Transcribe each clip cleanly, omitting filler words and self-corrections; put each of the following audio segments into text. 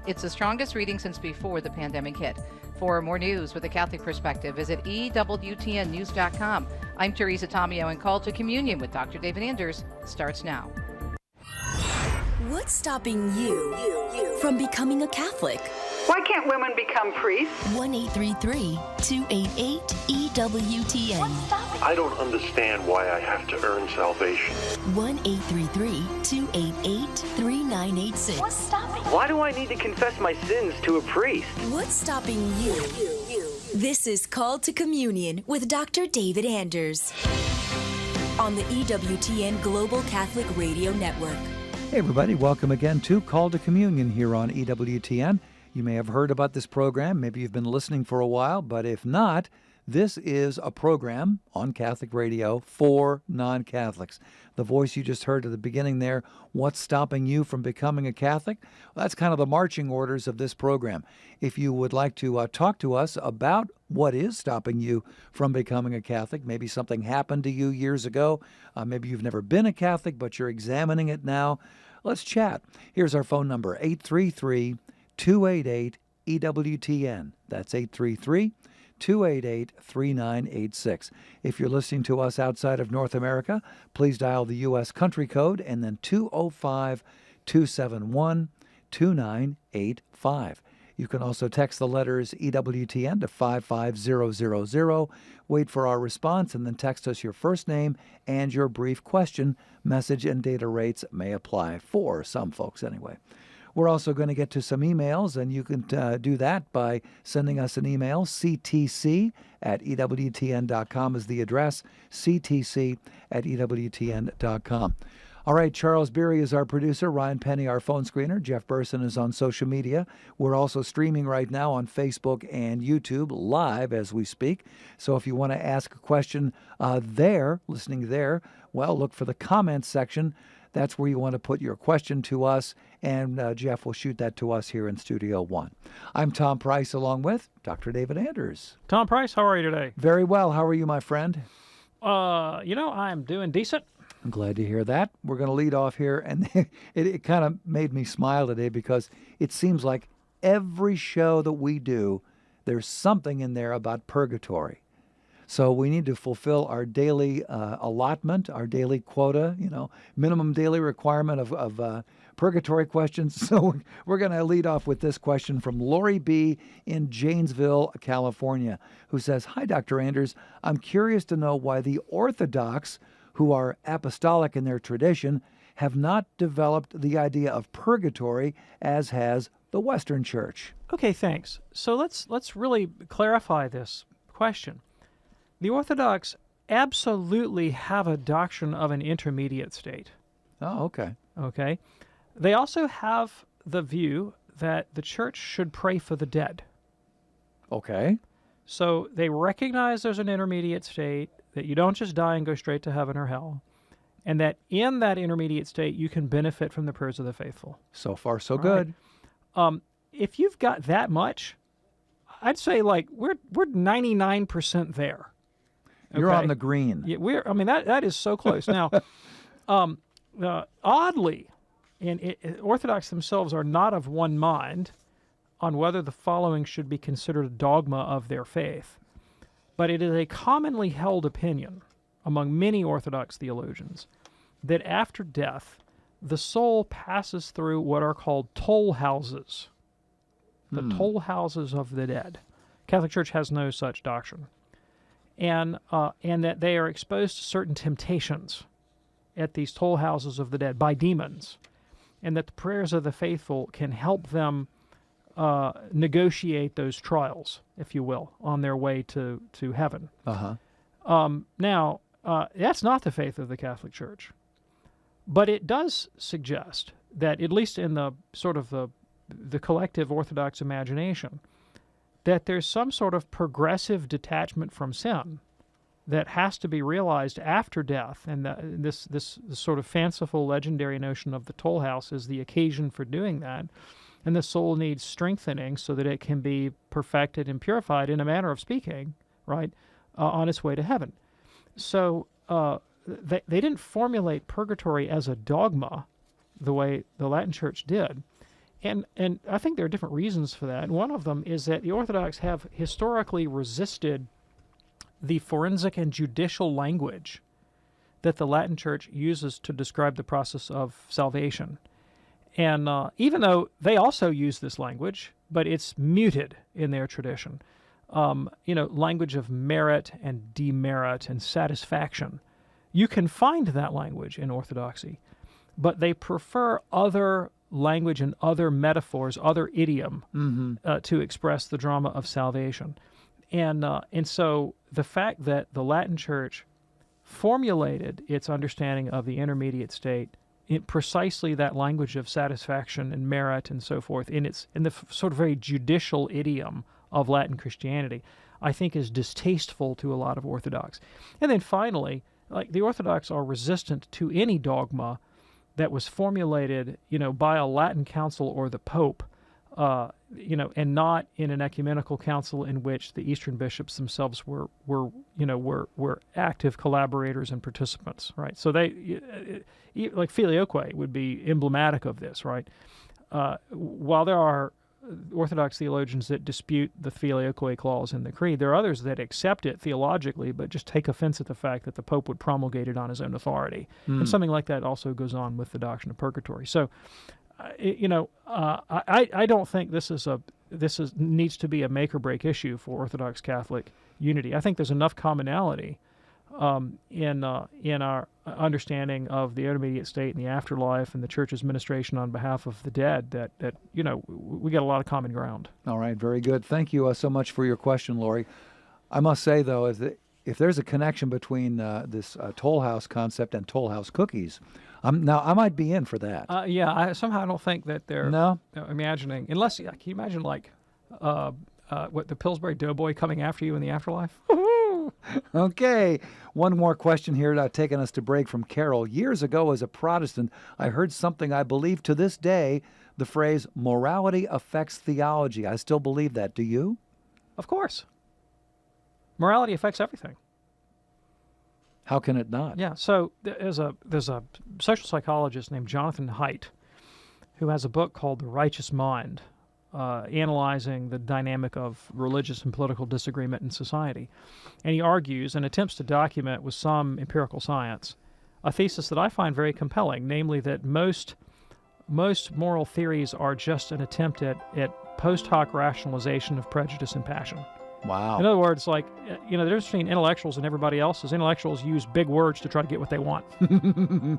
It's the strongest reading since before the pandemic hit. For more news with a Catholic perspective, visit EWTNnews.com. I'm Teresa Tomeo, and Call to Communion with Dr. David Anders starts now. What's stopping you from becoming a Catholic? Why can't women become priests? 1-833-288-EWTN. I don't understand why I have to earn salvation. 1-833-288-3986. What's stopping? Why do I need to confess my sins to a priest? What's stopping you? This is Call to Communion with Dr. David Anders on the EWTN Global Catholic Radio Network. Hey everybody, welcome again to Call to Communion here on EWTN. You may have heard about this program, maybe you've been listening for a while, but if not, this is a program on Catholic radio for non-Catholics. The voice you just heard at the beginning there, what's stopping you from becoming a Catholic? Well, that's kind of the marching orders of this program. If you would like to talk to us about what is stopping you from becoming a Catholic, maybe something happened to you years ago, maybe you've never been a Catholic, but you're examining it now, let's chat. Here's our phone number, 833-288-EWTN. That's 833-288-3986. If you're listening to us outside of North America, please dial the U.S. country code and then 205-271-2985. You can also text the letters EWTN to 55000. Wait for our response and then text us your first name and your brief question. Message and data rates may apply for some folks anyway. We're also going to get to some emails, and you can do that by sending us an email. ctc@ewtn.com is the address, ctc@ewtn.com. All right, Charles Beery is our producer, Ryan Penny our phone screener, Jeff Burson is on social media. We're also streaming right now on Facebook and YouTube live as we speak. So if you want to ask a question listening there, well, look for the comments section. That's where you want to put your question to us, and Jeff will shoot that to us here in Studio One. I'm Tom Price, along with Dr. David Anders. Tom Price, how are you today? Very well. How are you, my friend? I'm doing decent. I'm glad to hear that. We're going to lead off here, and it kind of made me smile today because it seems like every show that we do, there's something in there about purgatory. So we need to fulfill our daily allotment, our daily quota, minimum daily requirement of purgatory questions. So we're going to lead off with this question from Lori B. in Janesville, California, who says, "Hi, Dr. Anders. I'm curious to know why the Orthodox, who are apostolic in their tradition, have not developed the idea of purgatory as has the Western Church." Okay, thanks. So let's really clarify this question. The Orthodox absolutely have a doctrine of an intermediate state. Oh, okay. Okay. They also have the view that the church should pray for the dead. Okay. So they recognize there's an intermediate state, that you don't just die and go straight to heaven or hell, and that in that intermediate state you can benefit from the prayers of the faithful. So far, so good. Right. If you've got that much, I'd say we're 99% there. You're on the green. Yeah, that is so close. Now, oddly, Orthodox themselves are not of one mind on whether the following should be considered a dogma of their faith. But it is a commonly held opinion among many Orthodox theologians that after death, the soul passes through what are called toll houses, the toll houses of the dead. Catholic Church has no such doctrine. And that they are exposed to certain temptations at these toll houses of the dead by demons, and that the prayers of the faithful can help them negotiate those trials, if you will, on their way to heaven. Now, that's not the faith of the Catholic Church, but it does suggest that, at least in the sort of the collective Orthodox imagination, that there's some sort of progressive detachment from sin that has to be realized after death, and this sort of fanciful, legendary notion of the toll house is the occasion for doing that, and the soul needs strengthening so that it can be perfected and purified, in a manner of speaking, right, on its way to heaven. So they didn't formulate purgatory as a dogma the way the Latin Church did. And I think there are different reasons for that. And one of them is that the Orthodox have historically resisted the forensic and judicial language that the Latin Church uses to describe the process of salvation. And even though they also use this language, but it's muted in their tradition, language of merit and demerit and satisfaction. You can find that language in Orthodoxy, but they prefer other language and other metaphors, other idiom to express the drama of salvation. And so the fact that the Latin Church formulated its understanding of the intermediate state in precisely that language of satisfaction and merit and so forth, in the sort of very judicial idiom of Latin Christianity, I think is distasteful to a lot of Orthodox. And then finally, like the Orthodox are resistant to any dogma that was formulated, by a Latin council or the Pope, and not in an ecumenical council in which the Eastern bishops themselves were active collaborators and participants, right? So they, like Filioque would be emblematic of this, right? While there are Orthodox theologians that dispute the Filioque clause in the Creed, there are others that accept it theologically, but just take offense at the fact that the Pope would promulgate it on his own authority. And something like that also goes on with the doctrine of purgatory. So, I don't think this needs to be a make or break issue for Orthodox Catholic unity. I think there's enough commonality in our understanding of the intermediate state and the afterlife and the Church's ministration on behalf of the dead that we got a lot of common ground. All right, very good. Thank you so much for your question, Lori. I must say, though, is that if there's a connection between this Toll House concept and Toll House cookies, now I might be in for that. I somehow don't think that they're imagining, unless, can you imagine like the Pillsbury Doughboy coming after you in the afterlife? Okay, one more question here, taking us to break from Carol. Years ago, as a Protestant, I heard something I believe to this day, the phrase, morality affects theology. I still believe that. Do you? Of course. Morality affects everything. How can it not? Yeah, so there's a social psychologist named Jonathan Haidt who has a book called The Righteous Mind, analyzing the dynamic of religious and political disagreement in society. And he argues and attempts to document with some empirical science a thesis that I find very compelling, namely that most moral theories are just an attempt at post hoc rationalization of prejudice and passion. Wow. In other words, the difference between intellectuals and everybody else is intellectuals use big words to try to get what they want. I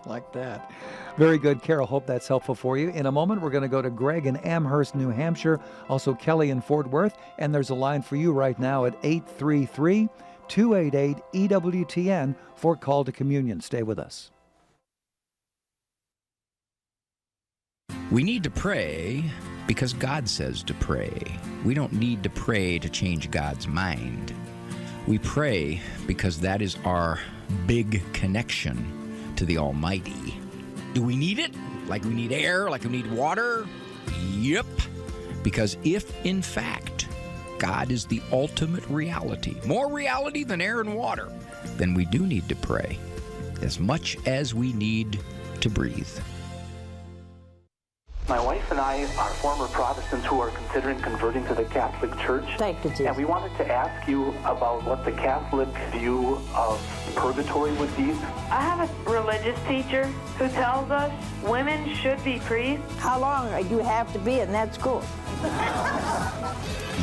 like that. Very good, Carol. Hope that's helpful for you. In a moment, we're going to go to Greg in Amherst, New Hampshire, also Kelly in Fort Worth, and there's a line for you right now at 833-288-EWTN for Call to Communion. Stay with us. We need to pray because God says to pray. We don't need to pray to change God's mind. We pray because that is our big connection to the Almighty. Do we need it? Like we need air? Like we need water? Yep. Because if, in fact, God is the ultimate reality, more reality than air and water, then we do need to pray as much as we need to breathe. My wife and I are former Protestants who are considering converting to the Catholic Church. Thank you, Jesus. And we wanted to ask you about what the Catholic view of purgatory would be. I have a religious teacher who tells us women should be priests. How long do you have to be in that school?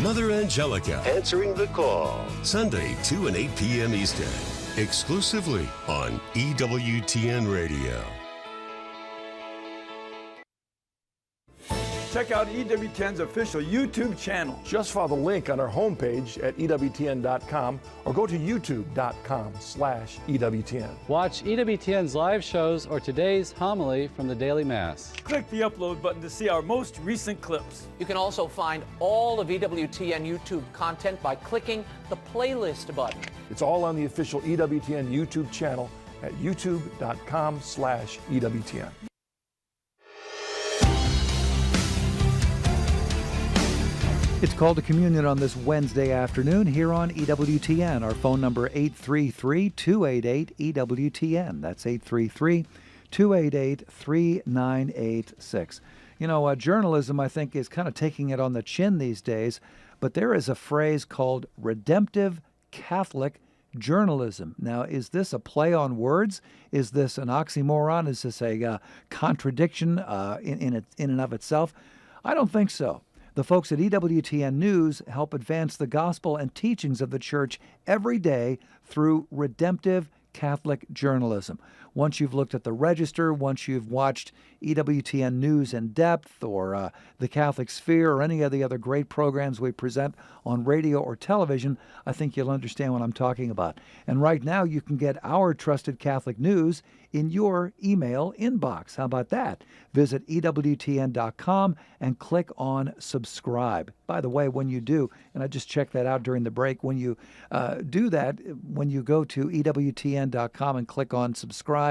Mother Angelica answering the call. Sunday, 2 and 8 p.m. Eastern. Exclusively on EWTN Radio. Check out EWTN's official YouTube channel. Just follow the link on our homepage at EWTN.com or go to YouTube.com/EWTN. Watch EWTN's live shows or today's homily from the Daily Mass. Click the upload button to see our most recent clips. You can also find all of EWTN YouTube content by clicking the playlist button. It's all on the official EWTN YouTube channel at YouTube.com/EWTN. It's Call to Communion on this Wednesday afternoon here on EWTN. Our phone number 833-288-EWTN. That's 833-288-3986. Journalism, I think, is kind of taking it on the chin these days, but there is a phrase called redemptive Catholic journalism. Now, is this a play on words? Is this an oxymoron? Is this a contradiction in and of itself? I don't think so. The folks at EWTN News help advance the gospel and teachings of the church every day through redemptive Catholic journalism. Once you've looked at the Register, once you've watched EWTN News in Depth or The Catholic Sphere or any of the other great programs we present on radio or television, I think you'll understand what I'm talking about. And right now you can get our trusted Catholic news in your email inbox. How about that? Visit EWTN.com and click on subscribe. By the way, when you do, and I just checked that out during the break, when you do that, when you go to EWTN.com and click on subscribe,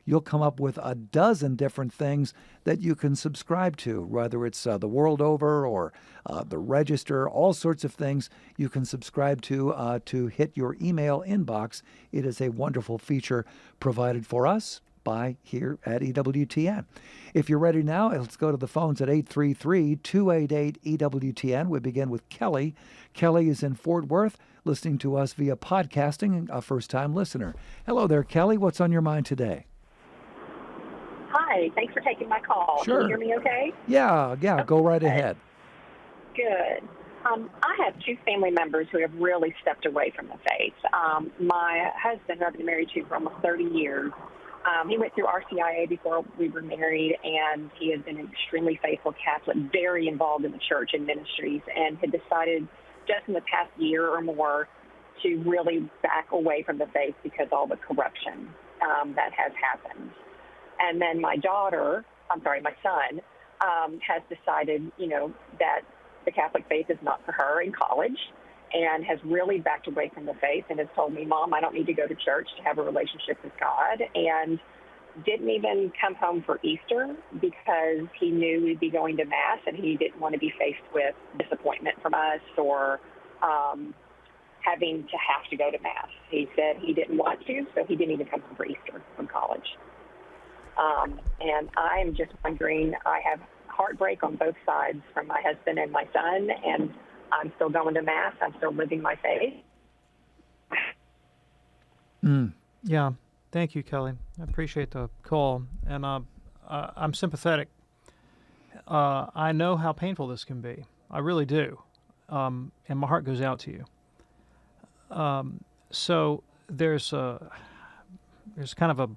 you'll come up with a dozen different things that you can subscribe to, whether it's the world over or the Register, all sorts of things you can subscribe to hit your email inbox. It is a wonderful feature provided for us by here at EWTN. If you're ready now, let's go to the phones at 833-288-EWTN. We begin with Kelly. Kelly is in Fort Worth, listening to us via podcasting, a first-time listener. Hello there, Kelly. What's on your mind today? Hi, thanks for taking my call. Sure. Can you hear me okay? Yeah, go right ahead. Good. I have two family members who have really stepped away from the faith. My husband, who I've been married to for almost 30 years, he went through RCIA before we were married, and he has been an extremely faithful Catholic, very involved in the church and ministries, and had decided just in the past year or more to really back away from the faith because all the corruption that has happened. And then my son, has decided, that the Catholic faith is not for her in college, and has really backed away from the faith and has told me, Mom, I don't need to go to church to have a relationship with God, and didn't even come home for Easter because he knew we'd be going to Mass and he didn't want to be faced with disappointment from us or having to have to go to Mass. He said he didn't want to, so he didn't even come home for Easter from college. And I'm just wondering, I have heartbreak on both sides from my husband and my son, and I'm still going to Mass. I'm still living my faith. Yeah. Thank you, Kelly. I appreciate the call, and I'm sympathetic. I know how painful this can be. I really do, and my heart goes out to you. So there's kind of a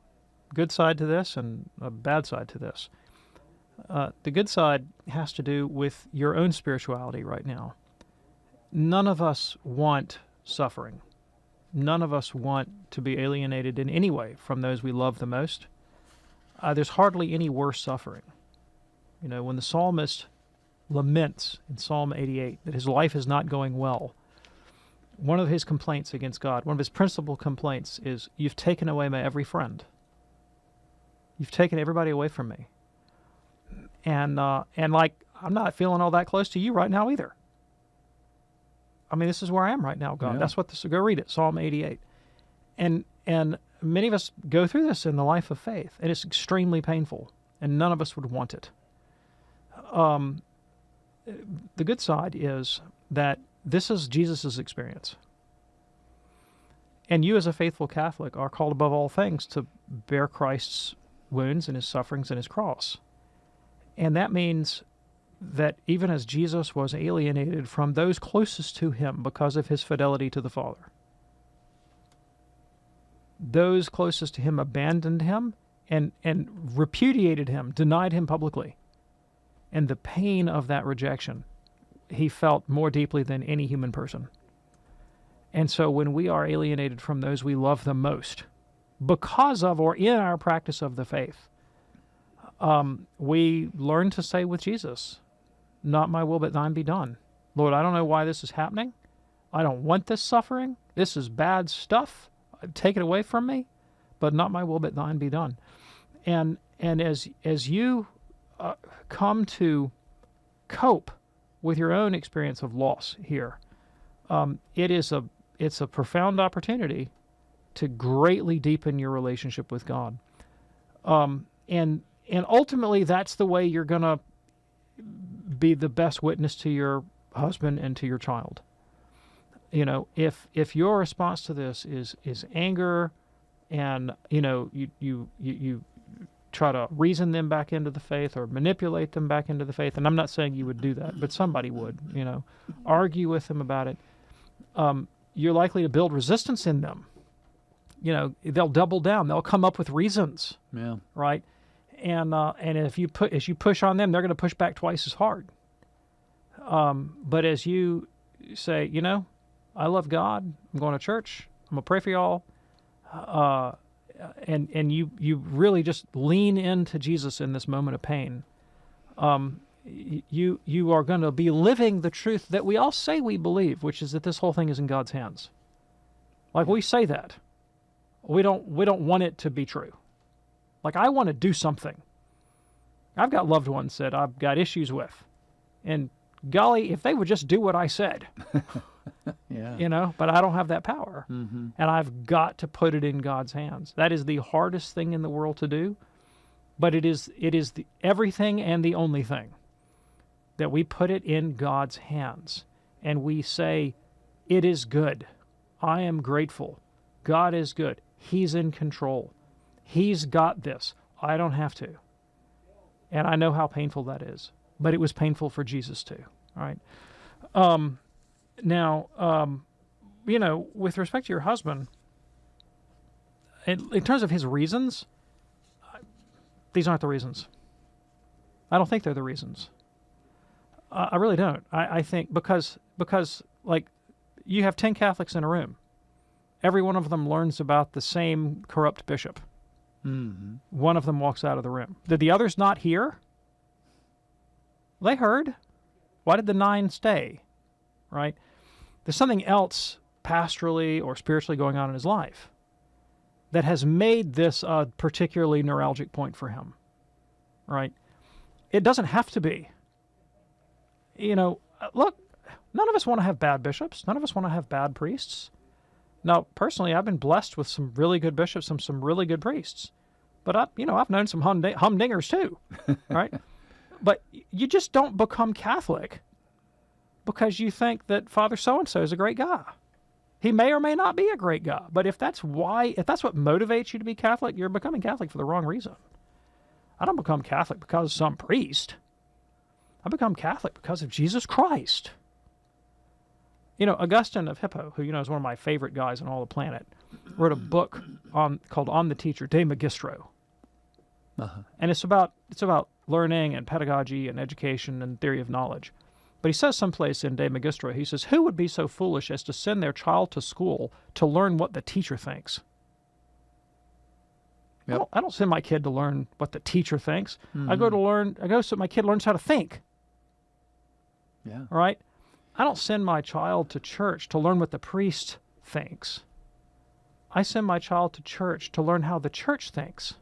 good side to this and a bad side to this. The good side has to do with your own spirituality right now. None of us want suffering. None of us want to be alienated in any way from those we love the most. There's hardly any worse suffering. When the psalmist laments in Psalm 88 that his life is not going well, one of his complaints against God, one of his principal complaints is, you've taken away my every friend. You've taken everybody away from me. And I'm not feeling all that close to you right now either. I mean, this is where I am right now, God. Yeah. That's what this. Go read it, Psalm 88. And many of us go through this in the life of faith, and it's extremely painful, and none of us would want it. The good side is that this is Jesus' experience. And you as a faithful Catholic are called above all things to bear Christ's wounds and his sufferings and his cross. And that means that even as Jesus was alienated from those closest to him because of his fidelity to the Father, those closest to him abandoned him and repudiated him, denied him publicly. And the pain of that rejection he felt more deeply than any human person. And so when we are alienated from those we love the most because of or in our practice of the faith, we learn to say with Jesus, not my will but thine be done. Lord, I don't know why this is happening. I don't want this suffering. This is bad stuff. Take it away from me, but not my will but thine be done. And as you come to cope with your own experience of loss here, it's a profound opportunity to greatly deepen your relationship with God. And ultimately, that's the way you're going to be the best witness to your husband and to your child. You know, if your response to this is anger, and you try to reason them back into the faith or manipulate them back into the faith, and I'm not saying you would do that, but somebody would, argue with them about it, you're likely to build resistance in them. They'll double down. They'll come up with reasons. Yeah. Right? And as you push on them, they're going to push back twice as hard. But as you say, I love God. I'm going to church. I'm going to pray for y'all. And you really just lean into Jesus in this moment of pain. You are going to be living the truth that we all say we believe, which is that this whole thing is in God's hands. Like, we say that. We don't want it to be true. Like, I want to do something. I've got loved ones that I've got issues with. And golly, if they would just do what I said. Yeah. But I don't have that power. Mm-hmm. And I've got to put it in God's hands. That is the hardest thing in the world to do. But it is the everything and the only thing that we put it in God's hands. And we say, it is good. I am grateful. God is good. He's in control. He's got this. I don't have to. And I know how painful that is. But it was painful for Jesus too. All right. Now, with respect to your husband, in terms of his reasons, these aren't the reasons. I don't think they're the reasons. I really don't. I think because like, you have 10 Catholics in a room. Every one of them learns about the same corrupt bishop. Mm-hmm. One of them walks out of the room. Did the others not hear? They heard. Why did the 9 stay? Right? There's something else pastorally or spiritually going on in his life that has made this a particularly neuralgic point for him. Right? It doesn't have to be. Look, none of us want to have bad bishops. None of us want to have bad priests. Now, personally, I've been blessed with some really good bishops and some really good priests. But I've known some humdingers too, right? But you just don't become Catholic because you think that Father so-and-so is a great guy. He may or may not be a great guy, but if that's what motivates you to be Catholic, you're becoming Catholic for the wrong reason. I don't become Catholic because of some priest. I become Catholic because of Jesus Christ. Augustine of Hippo, who is one of my favorite guys on all the planet, wrote a book called On the Teacher, De Magistro. Uh-huh. And it's about learning and pedagogy and education and theory of knowledge. But he says someplace in De Magistro, he says, who would be so foolish as to send their child to school to learn what the teacher thinks? Yep. I don't send my kid to learn what the teacher thinks. Mm-hmm. I go so my kid learns how to think. Yeah. All right? I don't send my child to church to learn what the priest thinks. I send my child to church to learn how the church thinks.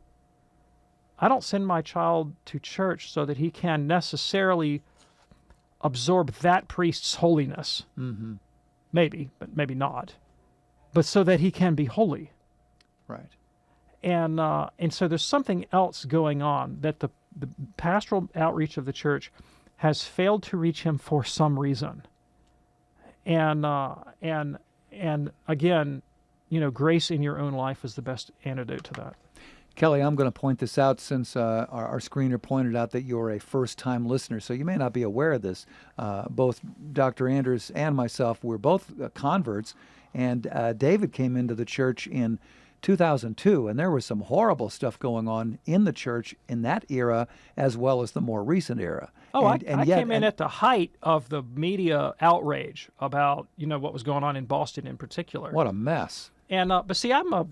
I don't send my child to church so that he can necessarily absorb that priest's holiness. Mm-hmm. Maybe, but maybe not. But so that he can be holy. Right. And so there's something else going on that the pastoral outreach of the church has failed to reach him for some reason. And again, grace in your own life is the best antidote to that. Kelly, I'm going to point this out since our screener pointed out that you're a first-time listener, so you may not be aware of this. Both Dr. Anders and myself were both converts, and David came into the church in 2002, and there was some horrible stuff going on in the church in that era as well as the more recent era. Oh, I came in at the height of the media outrage about what was going on in Boston in particular. What a mess! And but see, I'm a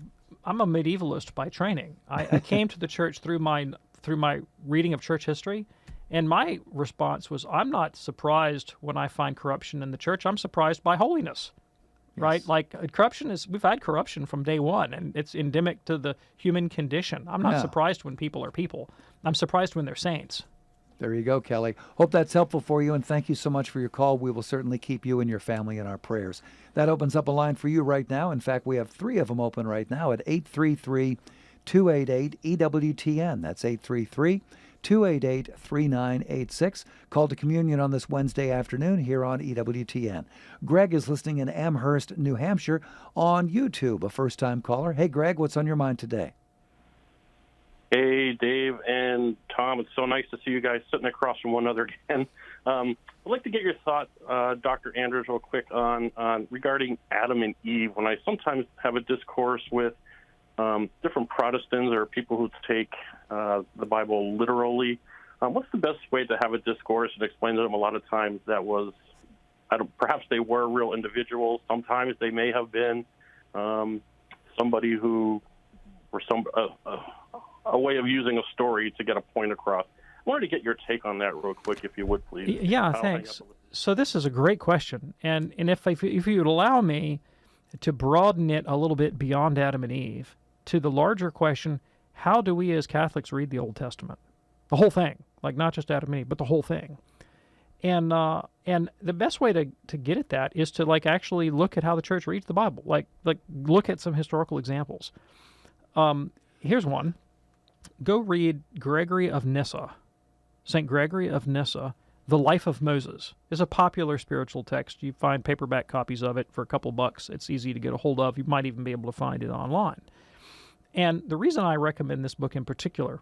medievalist by training. I came to the church through my reading of church history, and my response was, I'm not surprised when I find corruption in the church. I'm surprised by holiness. Yes. Right? Like, we've had corruption from day one, and it's endemic to the human condition. I'm not surprised when people are people. I'm surprised when they're saints. There you go, Kelly. Hope that's helpful for you, and thank you so much for your call. We will certainly keep you and your family in our prayers. That opens up a line for you right now. In fact, we have 3 of them open right now at 833-288-EWTN. That's 288-3986. Call to communion on this Wednesday afternoon here on EWTN. Greg is listening in Amherst, New Hampshire on YouTube, a first-time caller. Hey, Greg, what's on your mind today? Hey, Dave and Tom. It's so nice to see you guys sitting across from one another again. I'd like to get your thoughts, Dr. Anders, real quick on regarding Adam and Eve. When I sometimes have a discourse with different Protestants or people who take the Bible literally, what's the best way to have a discourse and explain to them a lot of times that was, perhaps they were real individuals. Sometimes they may have been somebody who were a way of using a story to get a point across. I wanted to get your take on that real quick, if you would, please. Yeah, thanks. So this is a great question. And if you would allow me to broaden it a little bit beyond Adam and Eve to the larger question, how do we as Catholics read the Old Testament? The whole thing, like not just Adam and Eve, but the whole thing. And the best way to get at that is to like actually look at how the Church reads the Bible, like look at some historical examples. Here's one. Go read Gregory of Nyssa, St. Gregory of Nyssa, The Life of Moses. It's a popular spiritual text. You find paperback copies of it for a couple bucks. It's easy to get a hold of. You might even be able to find it online. And the reason I recommend this book in particular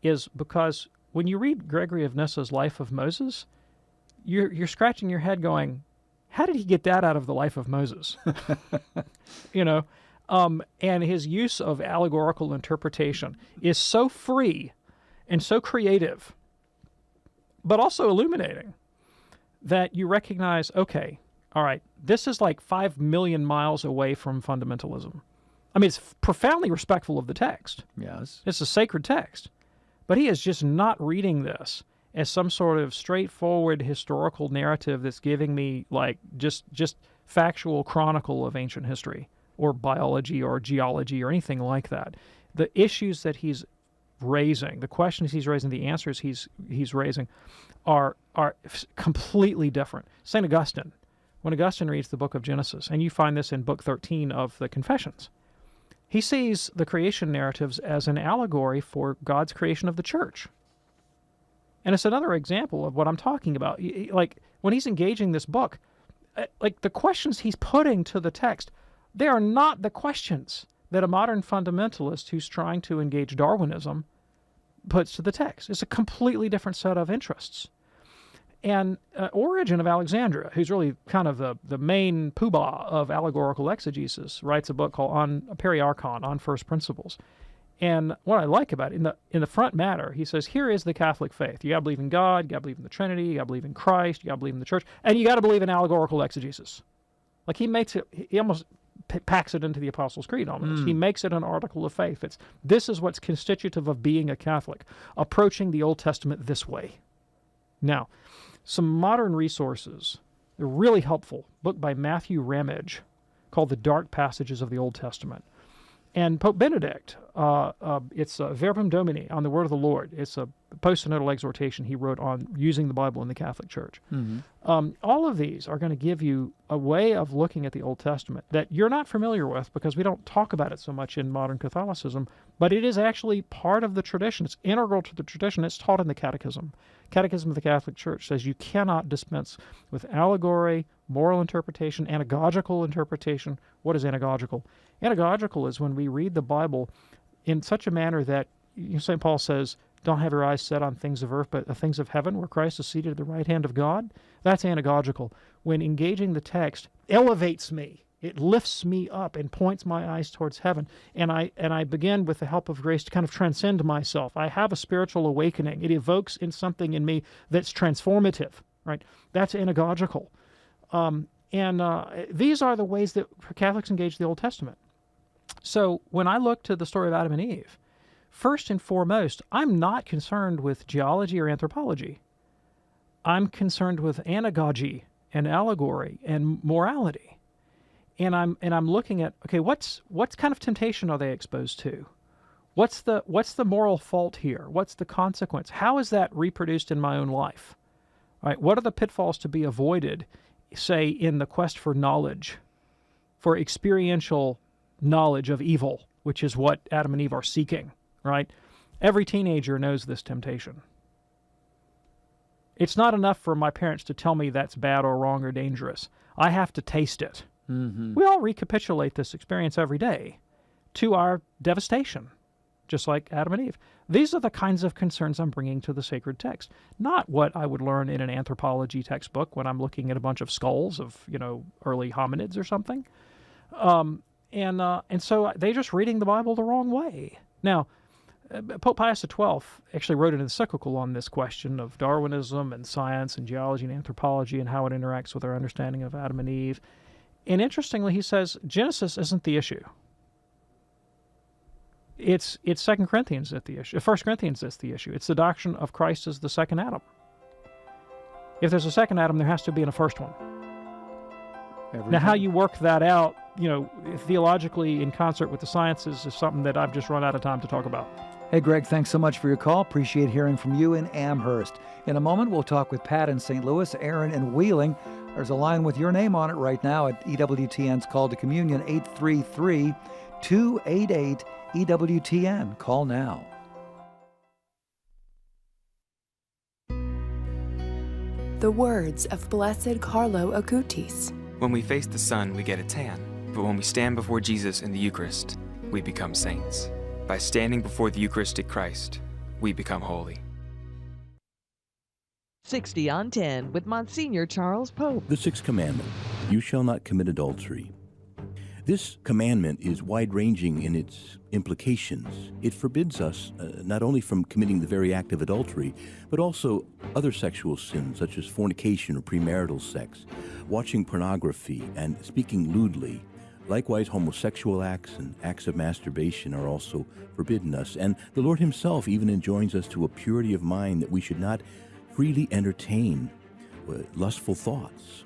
is because when you read Gregory of Nyssa's Life of Moses, you're scratching your head going, how did he get that out of the life of Moses? And his use of allegorical interpretation is so free and so creative, but also illuminating, that you recognize, okay, all right, this is like 5 million miles away from fundamentalism. I mean, it's profoundly respectful of the text. Yes. It's a sacred text. But he is just not reading this as some sort of straightforward historical narrative that's giving me like just factual chronicle of ancient history or biology or geology or anything like that. The issues that he's raising, the questions he's raising, the answers he's raising are completely different. St. Augustine, when Augustine reads the book of Genesis, and you find this in book 13 of the Confessions, he sees the creation narratives as an allegory for God's creation of the church. And it's another example of what I'm talking about. Like, when he's engaging this book, like the questions he's putting to the text, they are not the questions that a modern fundamentalist who's trying to engage Darwinism puts to the text. It's a completely different set of interests. And Origen of Alexandria, who's really kind of the main poobah of allegorical exegesis, writes a book called On Periarchon, On First Principles. And what I like about it, in the front matter, he says, here is the Catholic faith. You got to believe in God, you got to believe in the Trinity, you got to believe in Christ, you got to believe in the Church, and you got to believe in allegorical exegesis. Like he almost packs it into the Apostles' Creed almost. He makes it an article of faith. This is what's constitutive of being a Catholic, approaching the Old Testament this way. Now, some modern resources, they're really helpful. Book by Matthew Ramage called The Dark Passages of the Old Testament. And Pope Benedict, it's Verbum Domini, on the Word of the Lord. It's a post-synodal exhortation he wrote on using the Bible in the Catholic Church. All of these are going to give you a way of looking at the Old Testament that you're not familiar with because we don't talk about it so much in modern Catholicism, but it is actually part of the tradition. It's integral to the tradition. It's taught in the Catechism. Catechism of the Catholic Church says you cannot dispense with allegory, moral interpretation, anagogical interpretation. What is anagogical? Anagogical is when we read the Bible in such a manner that St. Paul says, don't have your eyes set on things of earth, but things of heaven, where Christ is seated at the right hand of God. That's anagogical. When engaging the text elevates me, it lifts me up and points my eyes towards heaven. And I begin, with the help of grace, to kind of transcend myself. I have a spiritual awakening. It evokes in something in me that's transformative, right? That's anagogical. These are the ways that Catholics engage the Old Testament. So when I look to the story of Adam and Eve, first and foremost, I'm not concerned with geology or anthropology. I'm concerned with anagogy and allegory and morality. And I'm looking at, okay, what kind of temptation are they exposed to? What's the moral fault here? What's the consequence? How is that reproduced in my own life? All right, what are the pitfalls to be avoided, say, in the quest for knowledge, for experiential knowledge of evil, which is what Adam and Eve are seeking, right? Every teenager knows this temptation. It's not enough for my parents to tell me that's bad or wrong or dangerous. I have to taste it. Mm-hmm. We all recapitulate this experience every day to our devastation, just like Adam and Eve. These are the kinds of concerns I'm bringing to the sacred text, not what I would learn in an anthropology textbook when I'm looking at a bunch of skulls of, early hominids or something. And so they're just reading the Bible the wrong way. Now, Pope Pius XII actually wrote an encyclical on this question of Darwinism and science and geology and anthropology and how it interacts with our understanding of Adam and Eve. And interestingly, he says Genesis isn't the issue. It's 2 Corinthians that's the issue. 1 Corinthians that's the issue. It's the doctrine of Christ as the second Adam. If there's a second Adam, there has to be a first one. Now, how you work that out, theologically in concert with the sciences is something that I've just run out of time to talk about. Hey, Greg, thanks so much for your call. Appreciate hearing from you in Amherst. In a moment, we'll talk with Pat in St. Louis, Aaron in Wheeling. There's a line with your name on it right now at EWTN's Call to Communion, 833-288-EWTN. Call now. The words of Blessed Carlo Acutis. When we face the sun, we get a tan. But when we stand before Jesus in the Eucharist, we become saints. By standing before the Eucharistic Christ, we become holy. 60 on 10 with Monsignor Charles Pope. The sixth commandment, you shall not commit adultery. This commandment is wide-ranging in its implications. It forbids us not only from committing the very act of adultery, but also other sexual sins such as fornication or premarital sex, watching pornography, and speaking lewdly. Likewise, homosexual acts and acts of masturbation are also forbidden us. And the Lord himself even enjoins us to a purity of mind that we should not freely entertain lustful thoughts.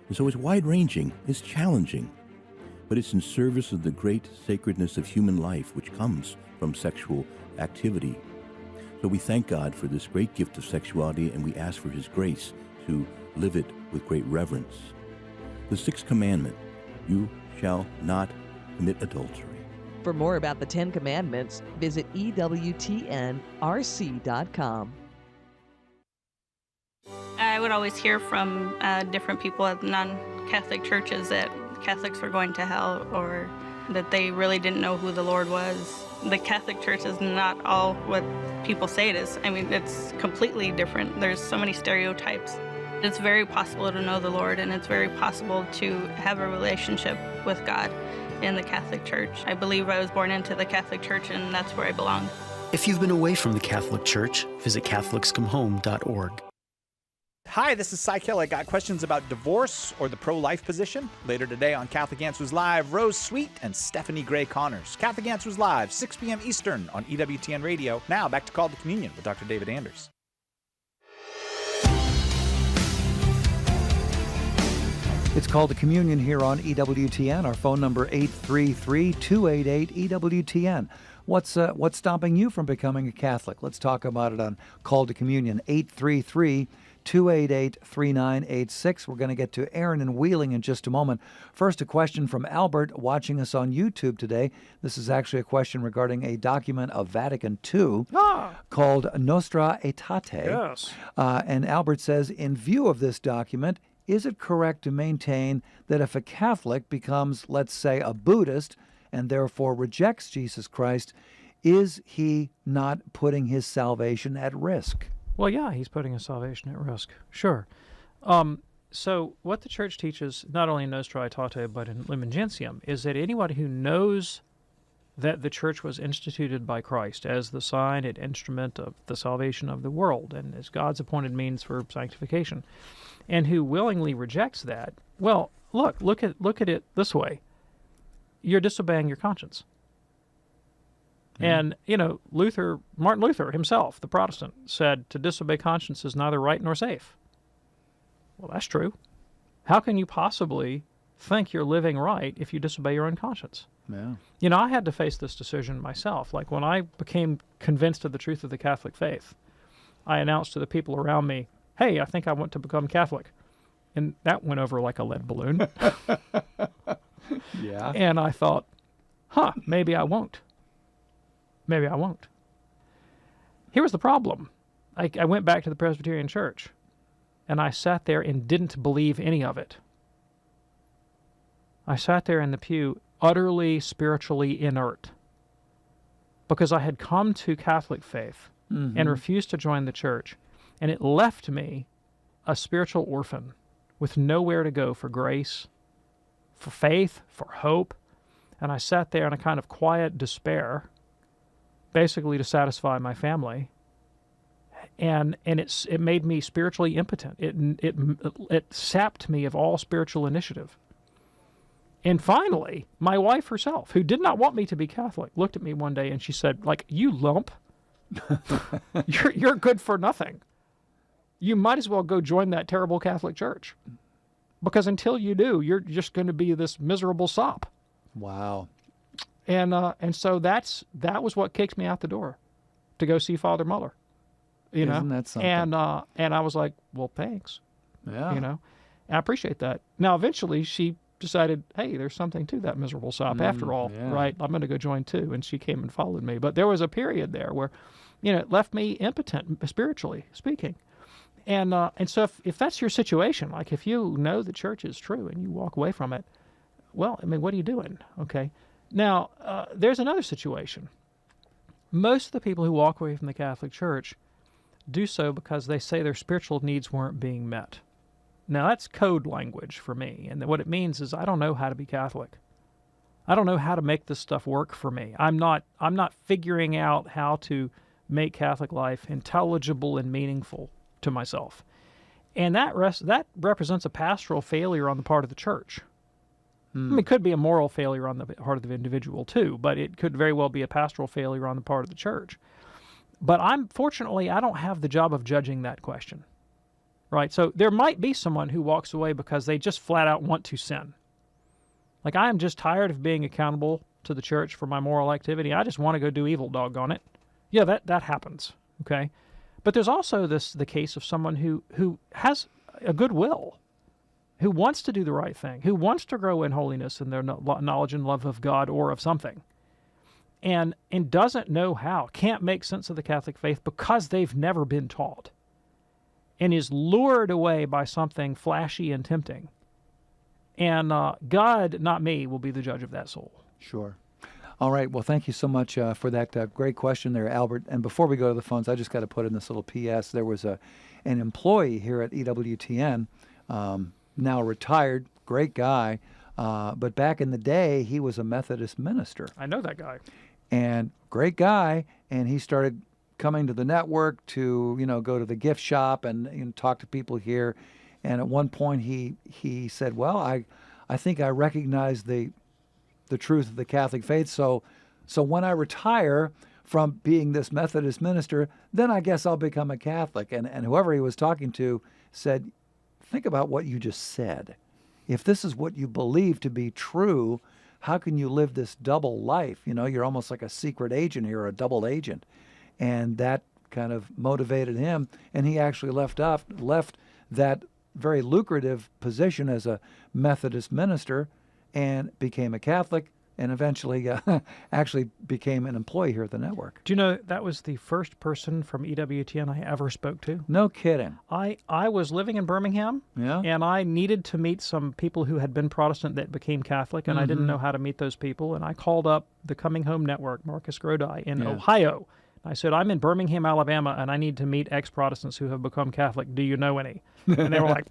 And so it's wide-ranging, it's challenging, but it's in service of the great sacredness of human life which comes from sexual activity. So we thank God for this great gift of sexuality, and we ask for his grace to live it with great reverence. The sixth commandment, you shall not commit adultery. For more about the 10 Commandments, visit EWTNRC.com. I would always hear from different people at non-Catholic churches that Catholics were going to hell or that they really didn't know who the Lord was. The Catholic Church is not all what people say it is. I mean, it's completely different. There's so many stereotypes. It's very possible to know the Lord, and it's very possible to have a relationship with God in the Catholic Church. I believe I was born into the Catholic Church, and that's where I belong. If you've been away from the Catholic Church, visit CatholicsComeHome.org. Hi, this is Cy Kelly. Got questions about divorce or the pro-life position? Later today on Catholic Answers Live, Rose Sweet and Stephanie Gray Connors. Catholic Answers Live, 6 p.m. Eastern on EWTN Radio. Now, back to Call to Communion with Dr. David Anders. It's Called to Communion here on EWTN. Our phone number 833-288-EWTN. What's stopping you from becoming a Catholic? Let's talk about it on Call to Communion, 833-288-3986. We're going to get to Aaron in Wheeling in just a moment. First, a question from Albert watching us on YouTube today. This is actually a question regarding a document of Vatican II called Nostra Aetate. Yes. And Albert says, in view of this document, is it correct to maintain that if a Catholic becomes, let's say, a Buddhist and therefore rejects Jesus Christ, is he not putting his salvation at risk? Well, yeah, he's putting his salvation at risk. Sure. So what the Church teaches, not only in Nostra Aetate, but in Lumen Gentium, is that anybody who knows that the Church was instituted by Christ as the sign and instrument of the salvation of the world and as God's appointed means for sanctification, and who willingly rejects that, well, look at it this way. You're disobeying your conscience. And, Martin Luther himself, the Protestant, said to disobey conscience is neither right nor safe. Well, that's true. How can you possibly think you're living right if you disobey your own conscience? Yeah. I had to face this decision myself. Like when I became convinced of the truth of the Catholic faith, I announced to the people around me, hey, I think I want to become Catholic. And that went over like a lead balloon. Yeah. And I thought, maybe I won't. Maybe I won't. Here was the problem. I went back to the Presbyterian Church, and I sat there and didn't believe any of it. I sat there in the pew utterly spiritually inert because I had come to Catholic faith and refused to join the church, and it left me a spiritual orphan with nowhere to go for grace, for faith, for hope. And I sat there in a kind of quiet despair, basically to satisfy my family. And it made me spiritually impotent. It sapped me of all spiritual initiative. And finally, my wife herself, who did not want me to be Catholic, looked at me one day and she said, like, "You lump, you're good for nothing. You might as well go join that terrible Catholic Church, because until you do, you're just going to be this miserable sop." Wow. And so that was what kicked me out the door, to go see Father Muller. Isn't that something? And I was like, well, thanks. Yeah. I appreciate that. Now, eventually, she decided, hey, there's something to that miserable sop after all, right? I'm going to go join too. And she came and followed me. But there was a period there where, it left me impotent, spiritually speaking. And so if that's your situation, like if you know the church is true and you walk away from it, well, I mean, what are you doing? Okay. Now, there's another situation. Most of the people who walk away from the Catholic Church do so because they say their spiritual needs weren't being met. Now, that's code language for me, and what it means is I don't know how to be Catholic. I don't know how to make this stuff work for me. I'm not figuring out how to make Catholic life intelligible and meaningful to myself. And that represents a pastoral failure on the part of the church. I mean, it could be a moral failure on the part of the individual too, but it could very well be a pastoral failure on the part of the church. But fortunately, I don't have the job of judging that question, right? So there might be someone who walks away because they just flat out want to sin. Like, I am just tired of being accountable to the church for my moral activity. I just want to go do evil, doggone it. Yeah, that happens, okay? But there's also the case of someone who has a good will, who wants to do the right thing, who wants to grow in holiness and their knowledge and love of God or of something, and doesn't know how, can't make sense of the Catholic faith because they've never been taught, and is lured away by something flashy and tempting. And God, not me, will be the judge of that soul. Sure. All right. Well, thank you so much for that great question there, Albert. And before we go to the phones, I just got to put in this little P.S. There was an employee here at EWTN, now retired, great guy, but back in the day, he was a Methodist minister. I know that guy. And great guy, and he started coming to the network to, go to the gift shop and talk to people here. And at one point, he said, well, I think I recognize the truth of the Catholic faith. So when I retire from being this Methodist minister, then I guess I'll become a Catholic. And whoever he was talking to said, think about what you just said. If this is what you believe to be true, how can you live this double life? You're almost like a secret agent here, a double agent. And that kind of motivated him. And he actually left that very lucrative position as a Methodist minister and became a Catholic, and eventually actually became an employee here at the network. Do you know that was the first person from EWTN I ever spoke to? No kidding. I was living in Birmingham, and I needed to meet some people who had been Protestant that became Catholic, and I didn't know how to meet those people, and I called up the Coming Home Network, Marcus Grodi, in Ohio. I said, I'm in Birmingham, Alabama, and I need to meet ex-Protestants who have become Catholic. Do you know any? And they were like...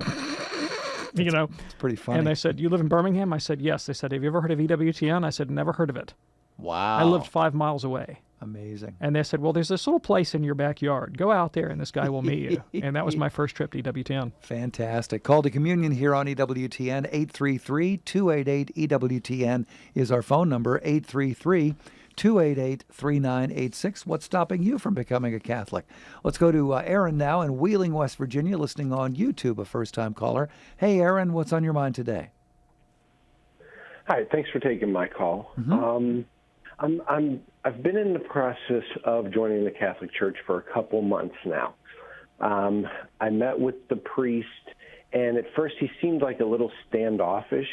It's pretty funny. And they said, you live in Birmingham? I said, yes. They said, have you ever heard of EWTN? I said, never heard of it. Wow. I lived 5 miles away. Amazing. And they said, well, there's this little place in your backyard. Go out there and this guy will meet you. And that was my first trip to EWTN. Fantastic. Call to communion here on EWTN. 833-288-EWTN is our phone number, 833-288-3986. What's stopping you from becoming a Catholic? Let's go to Aaron now in Wheeling, West Virginia, listening on YouTube, a first-time caller. Hey, Aaron, what's on your mind today? Hi, thanks for taking my call. I've been in the process of joining the Catholic Church for a couple months now. I met with the priest, and at first he seemed like a little standoffish,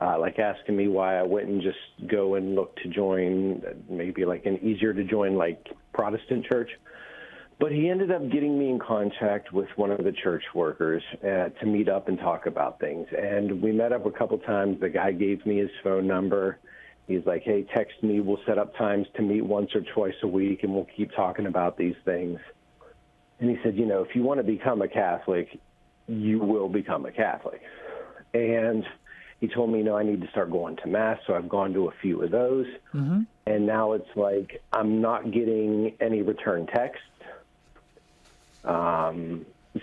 like asking me why I wouldn't just go and look to join maybe like an easier to join like Protestant church. But he ended up getting me in contact with one of the church workers to meet up and talk about things. And we met up a couple times. The guy gave me his phone number. He's like, hey, text me. We'll set up times to meet once or twice a week, and we'll keep talking about these things. And he said, if you want to become a Catholic, you will become a Catholic. And he told me, I need to start going to Mass, so I've gone to a few of those. Mm-hmm. And now it's like I'm not getting any return texts.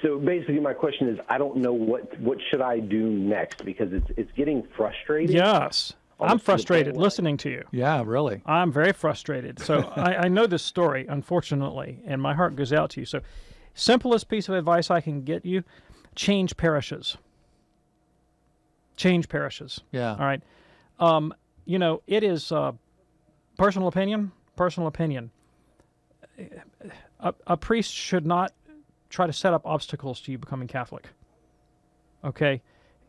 So basically my question is, I don't know what should I do next, because it's getting frustrating. Yes. I'm frustrated listening to you. Yeah, really. I'm very frustrated. So I know this story, unfortunately, and my heart goes out to you. So simplest piece of advice I can get you, change parishes. Change parishes. Yeah. All right. It is personal opinion. A priest should not try to set up obstacles to you becoming Catholic. Okay?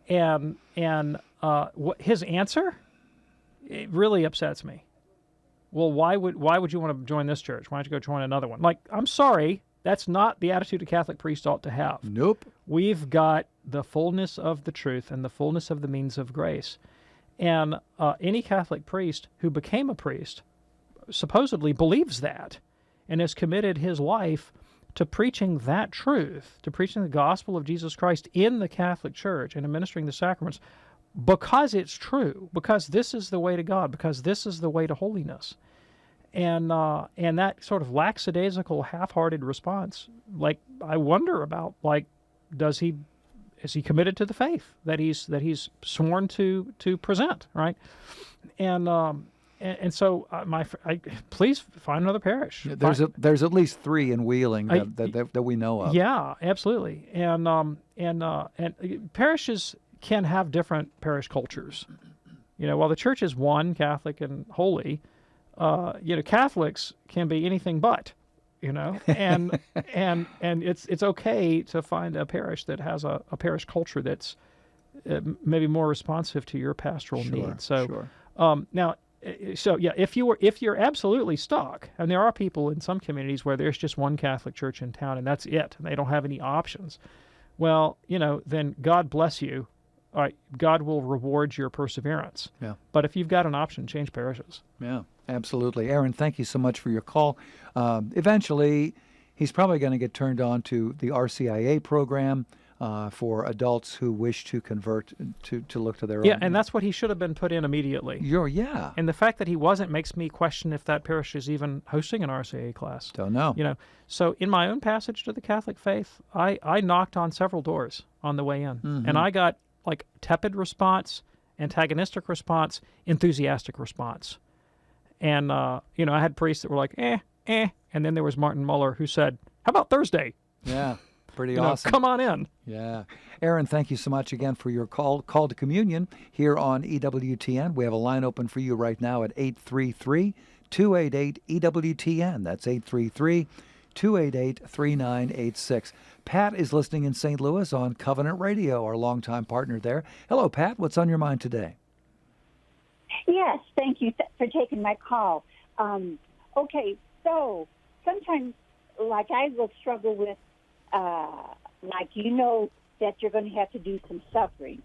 And his answer, it really upsets me. Well, why would you want to join this church? Why don't you go join another one? Like, I'm sorry, that's not the attitude a Catholic priest ought to have. Nope. We've got the fullness of the truth and the fullness of the means of grace. And any Catholic priest who became a priest supposedly believes that and has committed his life to preaching that truth, to preaching the gospel of Jesus Christ in the Catholic Church and administering the sacraments, because it's true, because this is the way to God, because this is the way to holiness. And that sort of lackadaisical, half-hearted response, like, I wonder about, like, is he committed to the faith that he's sworn to present, right? And so, please find another parish. There's at least 3 in Wheeling that we know of. Yeah, absolutely. And parishes can have different parish cultures. While the church is one, Catholic and holy, Catholics can be anything but. And it's okay to find a parish that has a parish culture that's maybe more responsive to your pastoral needs. So, now. So yeah, if you're absolutely stuck, and there are people in some communities where there's just one Catholic church in town and that's it, and they don't have any options, well, then God bless you. All right, God will reward your perseverance. Yeah. But if you've got an option, change parishes. Yeah, absolutely. Aaron, thank you so much for your call. Eventually, he's probably going to get turned on to the RCIA program. For adults who wish to convert to look to their own. Yeah, and that's what he should have been put in immediately. Yeah. And the fact that he wasn't makes me question if that parish is even hosting an RCIA class. Don't know. So in my own passage to the Catholic faith, I knocked on several doors on the way in. Mm-hmm. And I got like tepid response, antagonistic response, enthusiastic response. And, I had priests that were like, and then there was Martin Muller who said, how about Thursday? Yeah. Pretty awesome. Come on in. Yeah. Aaron, thank you so much again for your call to communion here on EWTN. We have a line open for you right now at 833-288-EWTN. That's 833-288-3986. Pat is listening in St. Louis on Covenant Radio, our longtime partner there. Hello, Pat. What's on your mind today? Yes, thank you for taking my call. Okay, so sometimes, like, I will struggle with that you're going to have to do some suffering.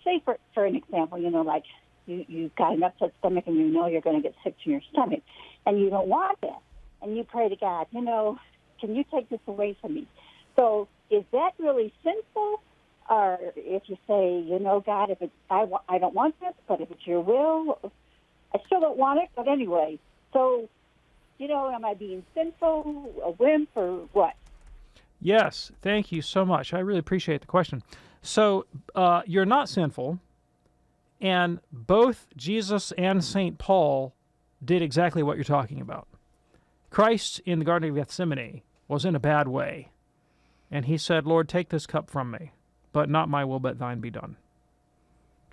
Say, for an example, like you've got an upset stomach and you're going to get sick to your stomach, and you don't want that. And you pray to God, can you take this away from me? So is that really sinful? Or if you say, God, if I don't want this, but if it's your will, I still don't want it, but anyway. So, am I being sinful, a wimp, or what? Yes, thank you so much. I really appreciate the question. So you're not sinful, and both Jesus and St. Paul did exactly what you're talking about. Christ in the Garden of Gethsemane was in a bad way, and he said, Lord, take this cup from me, but not my will, but thine be done.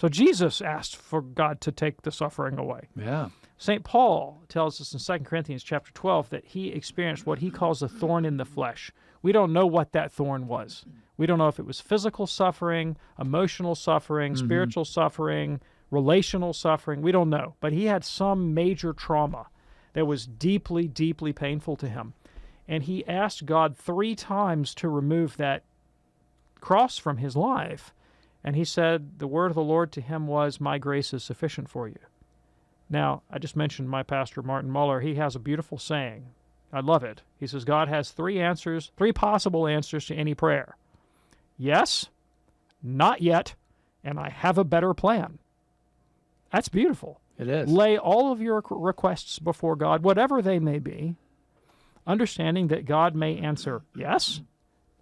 So Jesus asked for God to take the suffering away. Yeah. St. Paul tells us in 2 Corinthians chapter 12 that he experienced what he calls a thorn in the flesh. We don't know what that thorn was. We don't know if it was physical suffering, emotional suffering, spiritual suffering, relational suffering. We don't know. But he had some major trauma that was deeply, deeply painful to him. and he asked God 3 times to remove that cross from his life. And he said the word of the Lord to him was, "My grace is sufficient for you." Now, I just mentioned my pastor, Martin Muller. He has a beautiful saying. I love it. He says, God has 3 possible answers to any prayer. Yes, not yet, and I have a better plan. That's beautiful. It is. Lay all of your requests before God, whatever they may be, understanding that God may answer yes,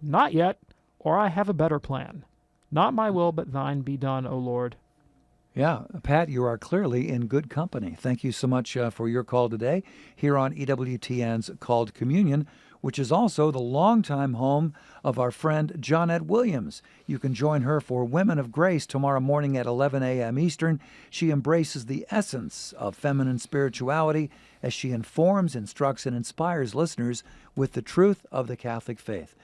not yet, or I have a better plan. Not my will, but thine be done, O Lord. Yeah, Pat, you are clearly in good company. Thank you so much for your call today here on EWTN's Called Communion, which is also the longtime home of our friend Johnette Williams. You can join her for Women of Grace tomorrow morning at 11 a.m. Eastern. She embraces the essence of feminine spirituality as she informs, instructs, and inspires listeners with the truth of the Catholic faith.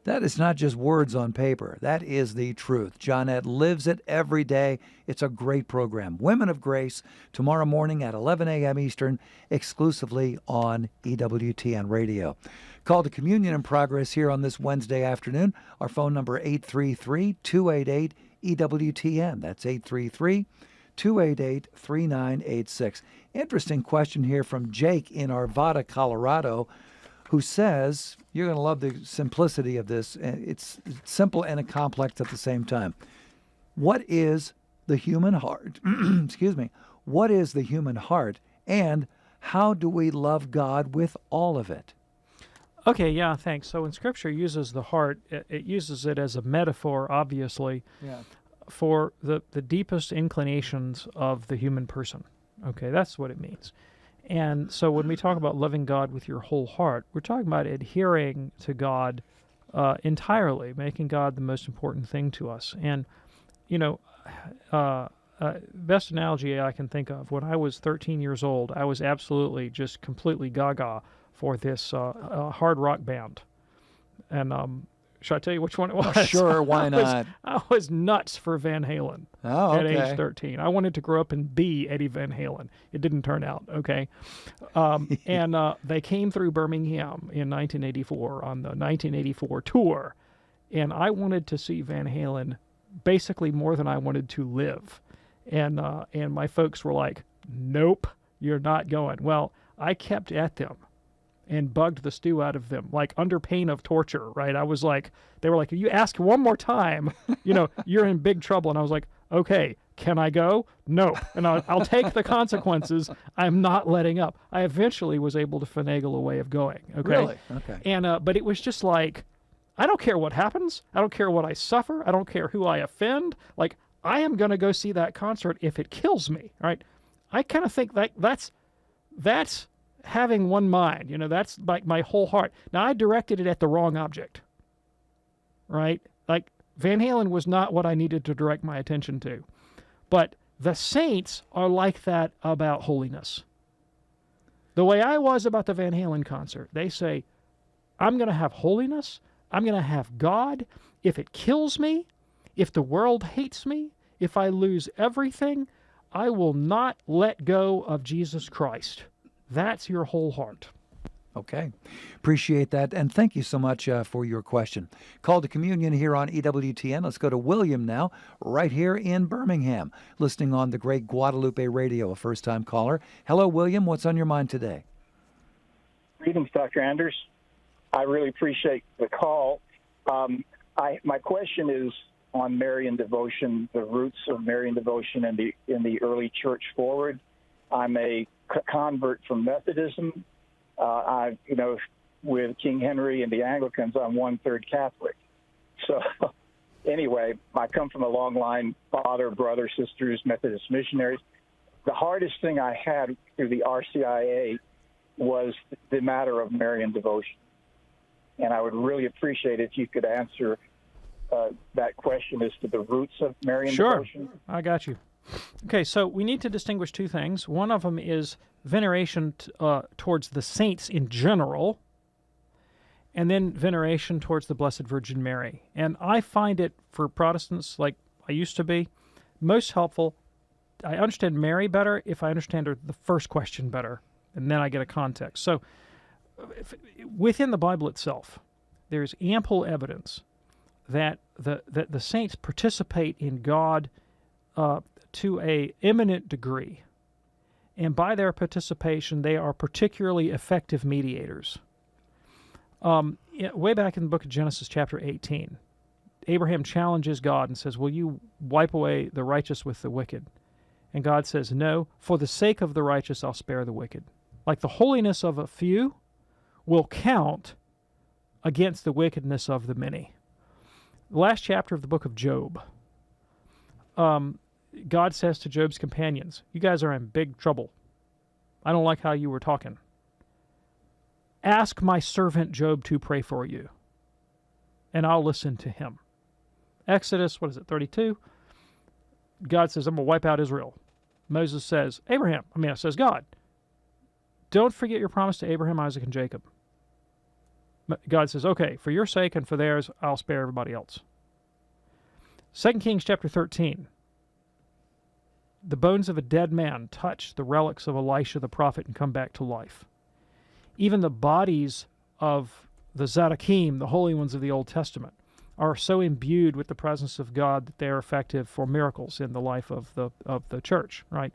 That is not just words on paper. That is the truth. Johnette lives it every day. It's a great program. Women of Grace, tomorrow morning at 11 a.m. Eastern, exclusively on EWTN Radio. Call to Communion in progress here on this Wednesday afternoon. Our phone number 833-288-EWTN. That's 833-288-3986. Interesting question here from Jake in Arvada, Colorado, who says, you're going to love the simplicity of this. It's simple and complex at the same time. What is the human heart? Excuse me. What is the human heart, and how do we love God with all of it? Okay, yeah, thanks. So when Scripture uses the heart, it uses it as a metaphor, obviously, for the deepest inclinations of the human person. Okay, that's what it means. And so when we talk about loving God with your whole heart, we're talking about adhering to God entirely, making God the most important thing to us. And, best analogy I can think of, when I was 13 years old, I was absolutely just completely gaga for this hard rock band. And should I tell you which one it was? Sure, why not? I was nuts for Van Halen at age 13. I wanted to grow up and be Eddie Van Halen. It didn't turn out, okay? And they came through Birmingham in 1984 on the 1984 tour, and I wanted to see Van Halen basically more than I wanted to live. And my folks were like, nope, you're not going. Well, I kept at them and bugged the stew out of them, like under pain of torture, right? I was like, they were like, if you ask one more time, you're in big trouble. And I was like, okay, can I go? No. And I'll take the consequences. I'm not letting up. I eventually was able to finagle a way of going, okay? Really? Okay. And, but it was just like, I don't care what happens. I don't care what I suffer. I don't care who I offend. Like, I am going to go see that concert if it kills me, right? I kind of think that's having one mind, that's like my whole heart. Now, I directed it at the wrong object, right? Like, Van Halen was not what I needed to direct my attention to. But the saints are like that about holiness. The way I was about the Van Halen concert, they say, I'm going to have holiness, I'm going to have God. If it kills me, if the world hates me, if I lose everything, I will not let go of Jesus Christ. That's your whole heart. Okay. Appreciate that. And thank you so much for your question. Call to Communion here on EWTN. Let's go to William now, right here in Birmingham, listening on the great Guadalupe Radio, a first-time caller. Hello, William. What's on your mind today? Greetings, Dr. Anders. I really appreciate the call. My question is on Marian devotion, the roots of Marian devotion in the early church forward. I'm a convert from Methodism. With King Henry and the Anglicans, I'm 1/3 Catholic. So anyway, I come from a long line, father, brother, sisters, Methodist missionaries. The hardest thing I had through the RCIA was the matter of Marian devotion. And I would really appreciate if you could answer that question as to the roots of Marian devotion. Sure, I got you. Okay, so we need to distinguish two things. One of them is veneration towards the saints in general, and then veneration towards the Blessed Virgin Mary. And I find it, for Protestants, like I used to be, most helpful. I understand Mary better if I understand the first question better, and then I get a context. So within the Bible itself, there's ample evidence that the saints participate in God to a eminent degree, and by their participation, they are particularly effective mediators. Way back in the book of Genesis, chapter 18, Abraham challenges God and says, "Will you wipe away the righteous with the wicked?" And God says, "No, for the sake of the righteous, I'll spare the wicked." Like the holiness of a few will count against the wickedness of the many. The last chapter of the book of Job, God says to Job's companions, "You guys are in big trouble. I don't like how you were talking. Ask my servant Job to pray for you, and I'll listen to him." Exodus, 32? God says, "I'm going to wipe out Israel." Moses says, says God, "Don't forget your promise to Abraham, Isaac, and Jacob." God says, "Okay, for your sake and for theirs, I'll spare everybody else." 2 Kings chapter 13. The bones of a dead man touch the relics of Elisha the prophet and come back to life. Even the bodies of the Zadokим, the holy ones of the Old Testament, are so imbued with the presence of God that they are effective for miracles in the life of the church, right?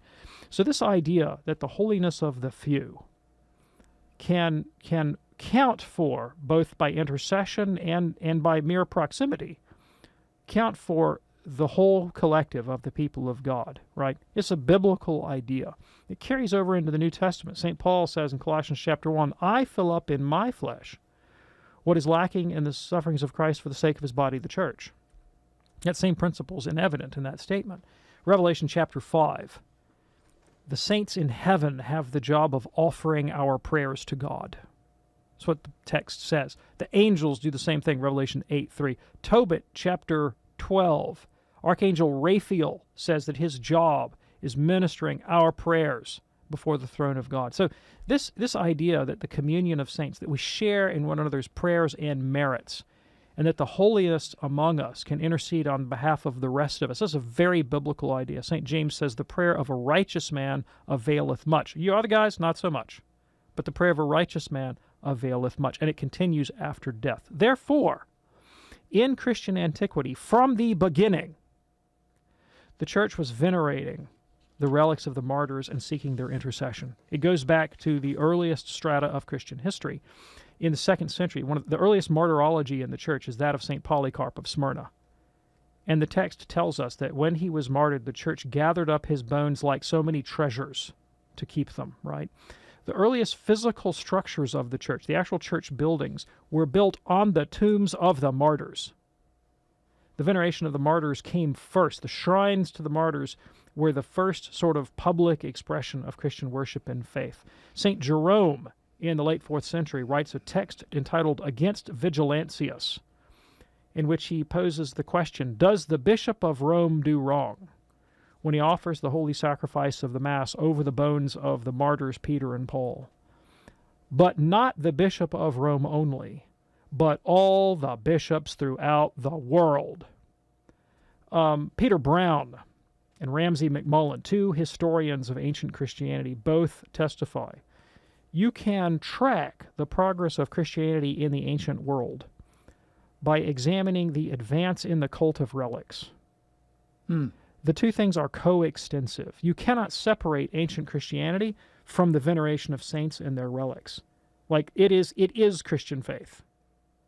So this idea that the holiness of the few can count for, both by intercession and by mere proximity, count for the whole collective of the people of God, right? It's a biblical idea. It carries over into the New Testament. St. Paul says in Colossians chapter 1, "I fill up in my flesh what is lacking in the sufferings of Christ for the sake of his body, the church." That same principle is evident in that statement. Revelation chapter 5, the saints in heaven have the job of offering our prayers to God. That's what the text says. The angels do the same thing, Revelation 8:3. Tobit chapter 12, Archangel Raphael says that his job is ministering our prayers before the throne of God. So this idea that the communion of saints, that we share in one another's prayers and merits, and that the holiest among us can intercede on behalf of the rest of us, that's a very biblical idea. St. James says the prayer of a righteous man availeth much. You other guys, not so much. But the prayer of a righteous man availeth much, and it continues after death. Therefore, in Christian antiquity, from the beginning, the church was venerating the relics of the martyrs and seeking their intercession. It goes back to the earliest strata of Christian history. In the 2nd century, one of the earliest martyrology in the church is that of St. Polycarp of Smyrna. And the text tells us that when he was martyred, the church gathered up his bones like so many treasures to keep them, right? The earliest physical structures of the church, the actual church buildings, were built on the tombs of the martyrs. The veneration of the martyrs came first. The shrines to the martyrs were the first sort of public expression of Christian worship and faith. St. Jerome, in the late 4th century, writes a text entitled Against Vigilantius, in which he poses the question, does the Bishop of Rome do wrong when he offers the holy sacrifice of the Mass over the bones of the martyrs Peter and Paul? But not the Bishop of Rome only, but all the bishops throughout the world. Peter Brown and Ramsay MacMullen, two historians of ancient Christianity, both testify. You can track the progress of Christianity in the ancient world by examining the advance in the cult of relics. The two things are coextensive. You cannot separate ancient Christianity from the veneration of saints and their relics. Like it is Christian faith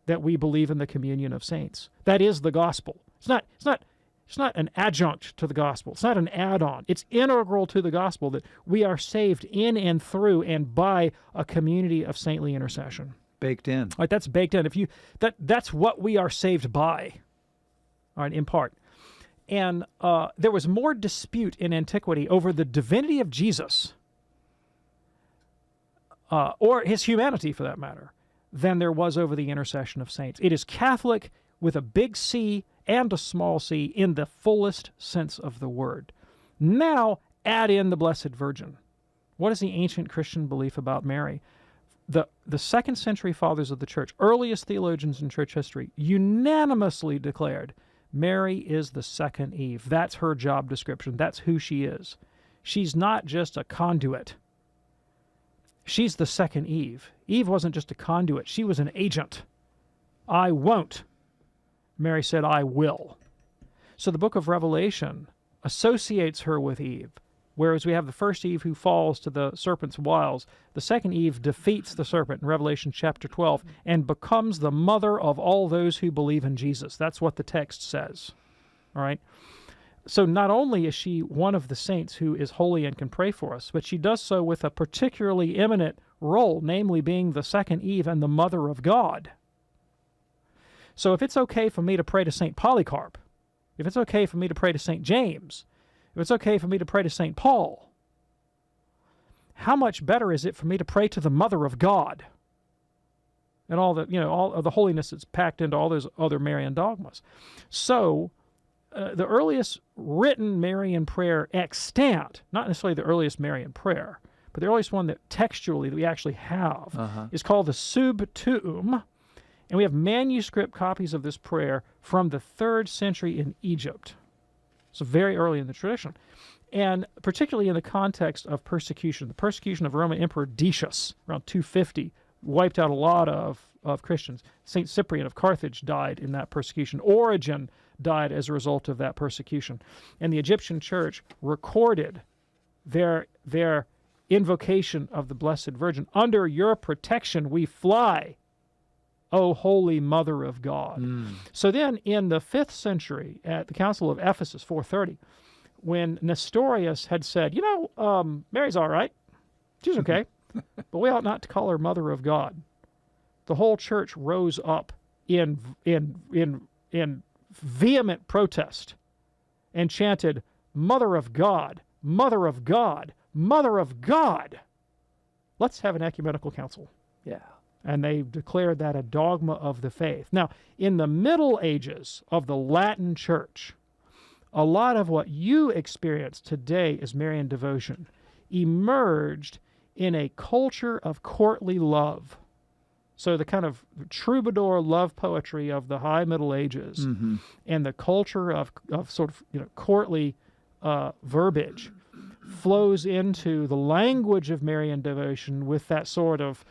that we believe in the communion of saints. That is the gospel. It's not an adjunct to the gospel. It's not an add-on. It's integral to the gospel that we are saved in and through and by a community of saintly intercession. Baked in. All right, that's baked in. That's what we are saved by, all right, in part. And there was more dispute in antiquity over the divinity of Jesus, or his humanity for that matter, than there was over the intercession of saints. It is Catholic with a big C and a small c in the fullest sense of the word. Now add in the Blessed Virgin. What is the ancient Christian belief about Mary? The 2nd century fathers of the church, earliest theologians in church history, unanimously declared Mary is the second Eve. That's her job description. That's who she is. She's not just a conduit. She's the second Eve. Eve wasn't just a conduit. She was an agent. I won't. Mary said, I will. So the book of Revelation associates her with Eve. Whereas we have the first Eve who falls to the serpent's wiles, the second Eve defeats the serpent in Revelation chapter 12 and becomes the mother of all those who believe in Jesus. That's what the text says. All right? So not only is she one of the saints who is holy and can pray for us, but she does so with a particularly eminent role, namely being the second Eve and the mother of God. So if it's okay for me to pray to St. Polycarp, if it's okay for me to pray to St. James, if it's okay for me to pray to St. Paul, how much better is it for me to pray to the Mother of God and all of the holiness that's packed into all those other Marian dogmas? So the earliest written Marian prayer extant, not necessarily the earliest Marian prayer, but the earliest one that textually that we actually have is called the Sub Tuum, and we have manuscript copies of this prayer from the 3rd century in Egypt. So very early in the tradition. And particularly in the context of persecution. The persecution of Roman Emperor Decius, around 250, wiped out a lot of Christians. St. Cyprian of Carthage died in that persecution. Origen died as a result of that persecution. And the Egyptian church recorded their invocation of the Blessed Virgin. Under your protection we fly, O Holy Mother of God. So then in the 5th century, at the Council of Ephesus, 430, when Nestorius had said, Mary's all right, she's okay, but we ought not to call her Mother of God, the whole church rose up in vehement protest and chanted, Mother of God, Mother of God, Mother of God. Let's have an ecumenical council. Yeah. And they declared that a dogma of the faith. Now, in the Middle Ages of the Latin Church, a lot of what you experience today as Marian devotion emerged in a culture of courtly love. So the kind of troubadour love poetry of the High Middle Ages and the culture of sort of courtly verbiage flows into the language of Marian devotion with that sort of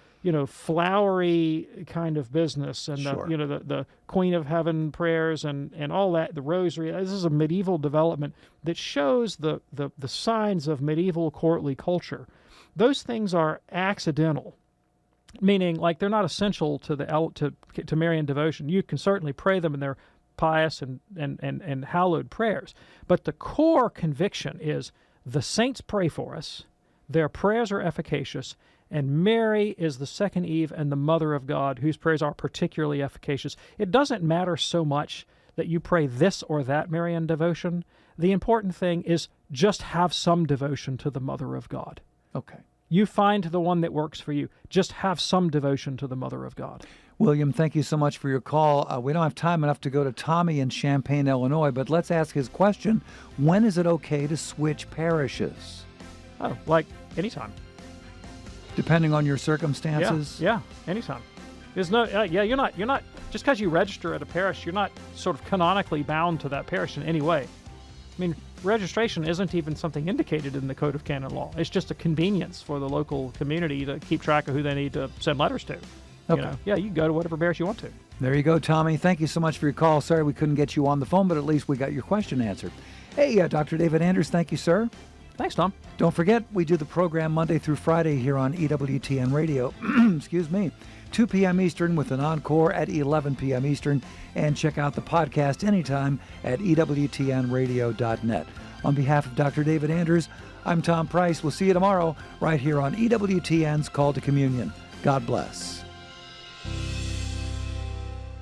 flowery kind of business and the Queen of Heaven prayers and all that, the rosary. This is a medieval development that shows the signs of medieval courtly culture. Those things are accidental, meaning like they're not essential to Marian devotion. You can certainly pray them in their pious and hallowed prayers, but the core conviction is the saints pray for us, their prayers are efficacious, and Mary is the second Eve and the Mother of God, whose prayers are particularly efficacious. It doesn't matter so much that you pray this or that Marian devotion. The important thing is just have some devotion to the Mother of God. Okay. You find the one that works for you. Just have some devotion to the Mother of God. William, thank you so much for your call. We don't have time enough to go to Tommy in Champaign, Illinois, but let's ask his question. When is it okay to switch parishes? Oh, like anytime. Depending on your circumstances? Yeah, anytime. There's no, you're not, just because you register at a parish, you're not sort of canonically bound to that parish in any way. I mean, registration isn't even something indicated in the Code of Canon Law. It's just a convenience for the local community to keep track of who they need to send letters to. Okay. You can go to whatever parish you want to. There you go, Tommy. Thank you so much for your call. Sorry we couldn't get you on the phone, but at least we got your question answered. Hey, Dr. David Anders, thank you, sir. Thanks, Tom. Don't forget, we do the program Monday through Friday here on EWTN Radio. Excuse me. 2 p.m. Eastern with an encore at 11 p.m. Eastern. And check out the podcast anytime at EWTNradio.net. On behalf of Dr. David Anders, I'm Tom Price. We'll see you tomorrow right here on EWTN's Call to Communion. God bless.